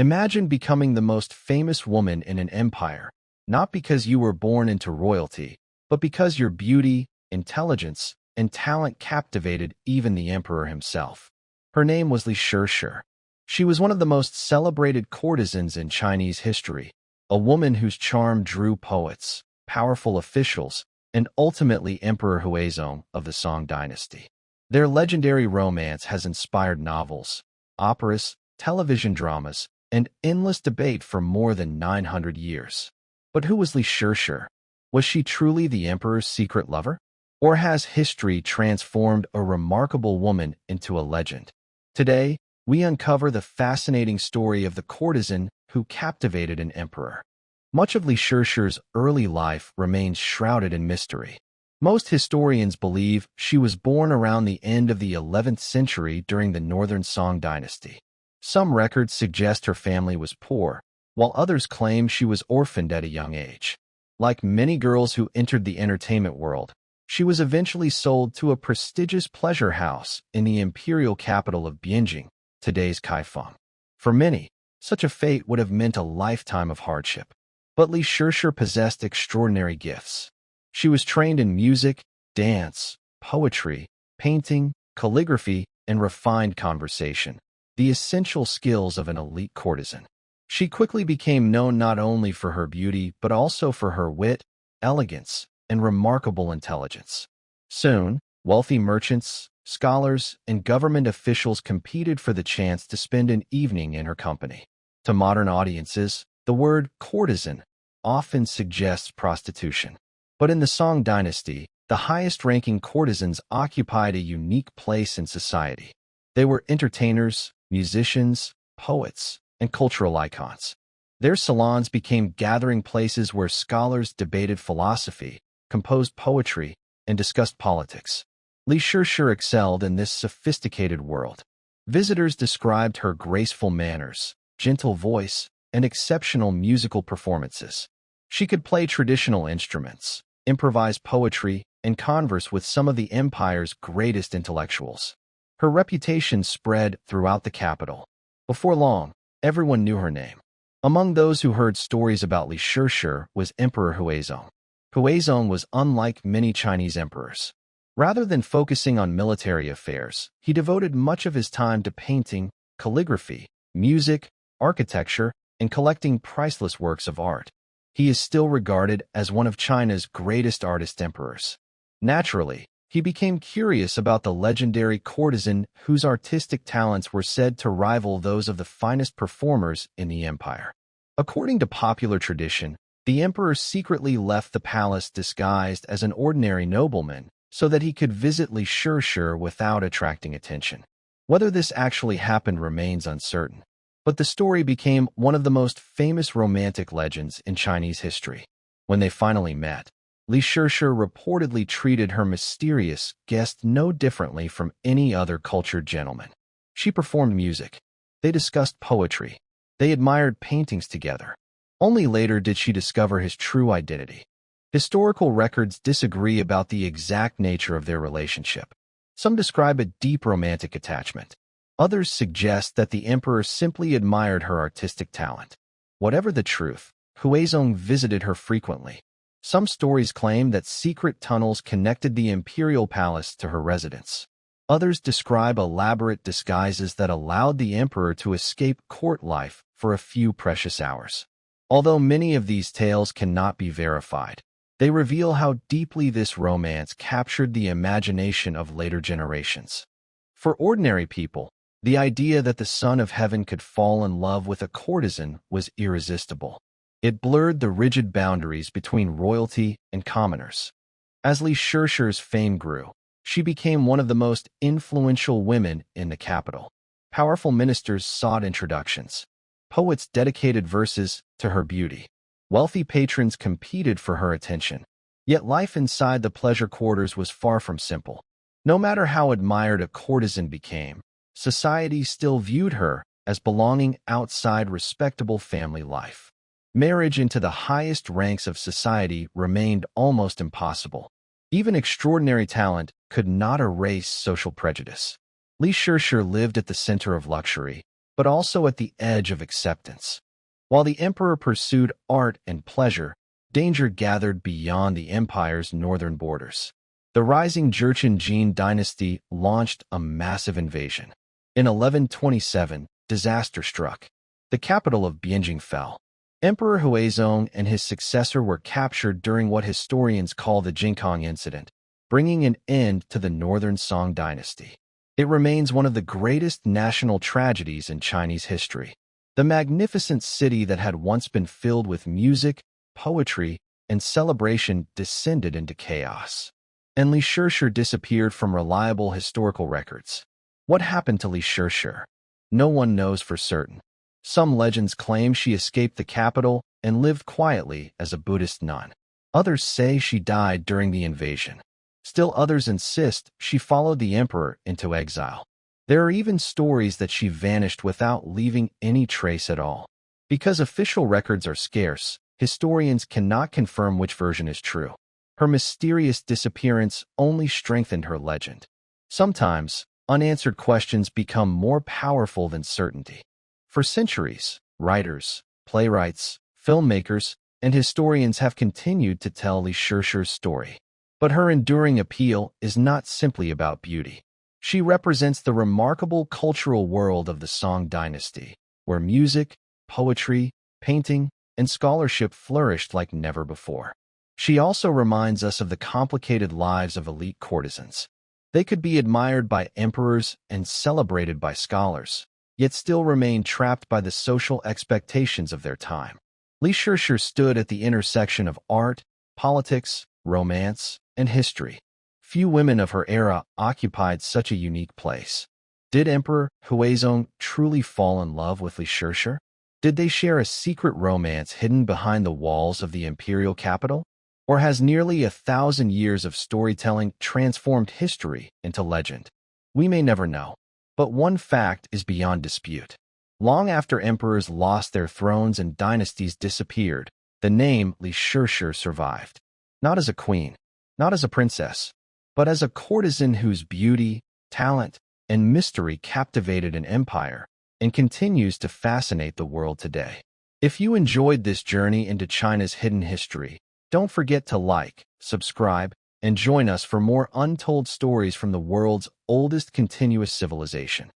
Imagine becoming the most famous woman in an empire, not because you were born into royalty, but because your beauty, intelligence, and talent captivated even the emperor himself. Her name was Li Shishi. She was one of the most celebrated courtesans in Chinese history, a woman whose charm drew poets, powerful officials, and ultimately Emperor Huizong of the Song Dynasty. Their legendary romance has inspired novels, operas, television dramas, and endless debate for more than 900 years. But who was Li Shishi? Was she truly the emperor's secret lover? Or has history transformed a remarkable woman into a legend? Today, we uncover the fascinating story of the courtesan who captivated an emperor. Much of Li Shishi's early life remains shrouded in mystery. Most historians believe she was born around the end of the 11th century during the Northern Song Dynasty. Some records suggest her family was poor, while others claim she was orphaned at a young age. Like many girls who entered the entertainment world, she was eventually sold to a prestigious pleasure house in the imperial capital of Bianjing, today's Kaifeng. For many, such a fate would have meant a lifetime of hardship. But Li Shishi possessed extraordinary gifts. She was trained in music, dance, poetry, painting, calligraphy, and refined conversation, the essential skills of an elite courtesan. She quickly became known not only for her beauty but also for her wit, elegance, and remarkable intelligence. Soon, wealthy merchants, scholars, and government officials competed for the chance to spend an evening in her company. To modern audiences, the word courtesan often suggests prostitution. But in the Song Dynasty, the highest-ranking courtesans occupied a unique place in society. They were entertainers, musicians, poets, and cultural icons. Their salons became gathering places where scholars debated philosophy, composed poetry, and discussed politics. Li Shishi excelled in this sophisticated world. Visitors described her graceful manners, gentle voice, and exceptional musical performances. She could play traditional instruments, improvise poetry, and converse with some of the empire's greatest intellectuals. Her reputation spread throughout the capital. Before long, everyone knew her name. Among those who heard stories about Li Shishi was Emperor Huizong. Huizong was unlike many Chinese emperors. Rather than focusing on military affairs, he devoted much of his time to painting, calligraphy, music, architecture, and collecting priceless works of art. He is still regarded as one of China's greatest artist emperors. Naturally, he became curious about the legendary courtesan whose artistic talents were said to rival those of the finest performers in the empire. According to popular tradition, the emperor secretly left the palace disguised as an ordinary nobleman so that he could visit Li Shishi without attracting attention. Whether this actually happened remains uncertain. But the story became one of the most famous romantic legends in Chinese history. When they finally met, Li Shishi reportedly treated her mysterious guest no differently from any other cultured gentleman. She performed music. They discussed poetry. They admired paintings together. Only later did she discover his true identity. Historical records disagree about the exact nature of their relationship. Some describe a deep romantic attachment. Others suggest that the emperor simply admired her artistic talent. Whatever the truth, Huizong visited her frequently. Some stories claim that secret tunnels connected the imperial palace to her residence. Others describe elaborate disguises that allowed the emperor to escape court life for a few precious hours. Although many of these tales cannot be verified, they reveal how deeply this romance captured the imagination of later generations. For ordinary people, the idea that the son of heaven could fall in love with a courtesan was irresistible. It blurred the rigid boundaries between royalty and commoners. As Li Shishi's fame grew, she became one of the most influential women in the capital. Powerful ministers sought introductions. Poets dedicated verses to her beauty. Wealthy patrons competed for her attention. Yet life inside the pleasure quarters was far from simple. No matter how admired a courtesan became, society still viewed her as belonging outside respectable family life. Marriage into the highest ranks of society remained almost impossible. Even extraordinary talent could not erase social prejudice. Li Shishi lived at the center of luxury, but also at the edge of acceptance. While the emperor pursued art and pleasure, danger gathered beyond the empire's northern borders. The rising Jingkang Dynasty launched a massive invasion. In 1127, disaster struck. The capital of Bianjing fell. Emperor Huizong and his successor were captured during what historians call the Jingkang Incident, bringing an end to the Northern Song Dynasty. It remains one of the greatest national tragedies in Chinese history. The magnificent city that had once been filled with music, poetry, and celebration descended into chaos. And Li Shishi disappeared from reliable historical records. What happened to Li Shishi? No one knows for certain. Some legends claim she escaped the capital and lived quietly as a Buddhist nun. Others say she died during the invasion. Still others insist she followed the emperor into exile. There are even stories that she vanished without leaving any trace at all. Because official records are scarce, historians cannot confirm which version is true. Her mysterious disappearance only strengthened her legend. Sometimes, unanswered questions become more powerful than certainty. For centuries, writers, playwrights, filmmakers, and historians have continued to tell Li Shishi's story. But her enduring appeal is not simply about beauty. She represents the remarkable cultural world of the Song Dynasty, where music, poetry, painting, and scholarship flourished like never before. She also reminds us of the complicated lives of elite courtesans. They could be admired by emperors and celebrated by scholars, yet still remain trapped by the social expectations of their time. Li Shishi stood at the intersection of art, politics, romance, and history. Few women of her era occupied such a unique place. Did Emperor Huizong truly fall in love with Li Shishi? Did they share a secret romance hidden behind the walls of the imperial capital? Or has nearly 1,000 years of storytelling transformed history into legend? We may never know. But one fact is beyond dispute. Long after emperors lost their thrones and dynasties disappeared, the name Li Shishi survived. Not as a queen, not as a princess, but as a courtesan whose beauty, talent, and mystery captivated an empire and continues to fascinate the world today. If you enjoyed this journey into China's hidden history, don't forget to like, subscribe, and join us for more untold stories from the world's oldest continuous civilization.